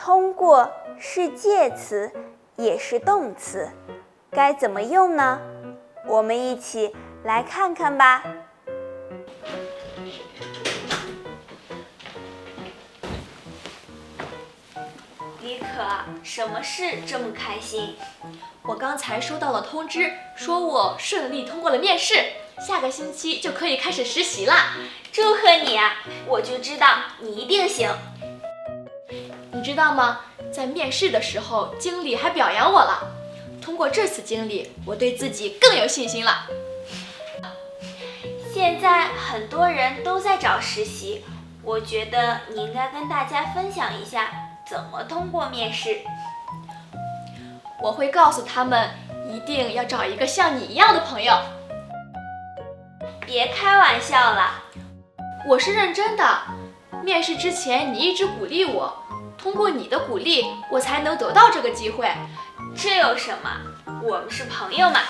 通过是介词，也是动词，该怎么用呢？我们一起来看看吧。李可，什么事这么开心？我刚才收到了通知，说我顺利通过了面试，下个星期就可以开始实习啦。祝贺你啊！我就知道你一定行。你知道吗？在面试的时候，经理还表扬我了。通过这次经历，我对自己更有信心了。现在很多人都在找实习，我觉得你应该跟大家分享一下怎么通过面试。我会告诉他们，一定要找一个像你一样的朋友。别开玩笑了，我是认真的。面试之前你一直鼓励我，通过你的鼓励，我才能得到这个机会。这有什么？我们是朋友嘛。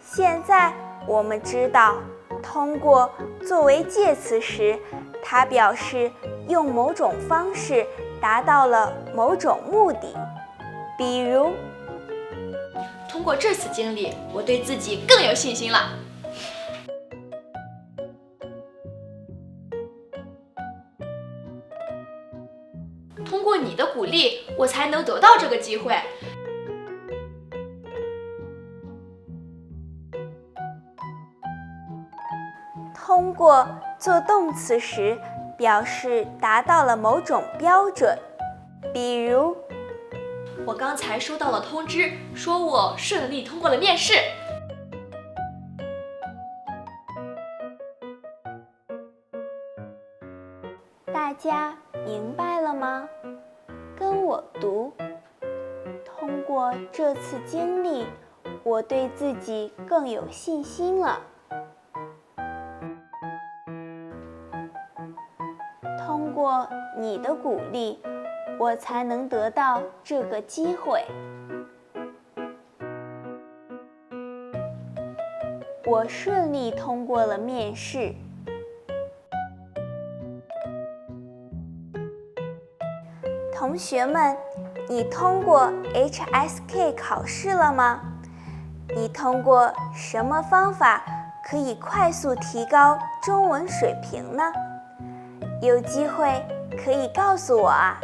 现在我们知道，通过作为介词时，它表示用某种方式达到了某种目的。比如，通过这次经历，我对自己更有信心了。通过你的鼓励，我才能得到这个机会。通过做动词时，表示达到了某种标准。比如，我刚才收到了通知，说我顺利通过了面试。大家明白了吗？跟我读。通过这次经历，我对自己更有信心了。通过你的鼓励，我才能得到这个机会。我顺利通过了面试。同学们，你通过 HSK 考试了吗？你通过什么方法可以快速提高中文水平呢？有机会可以告诉我啊。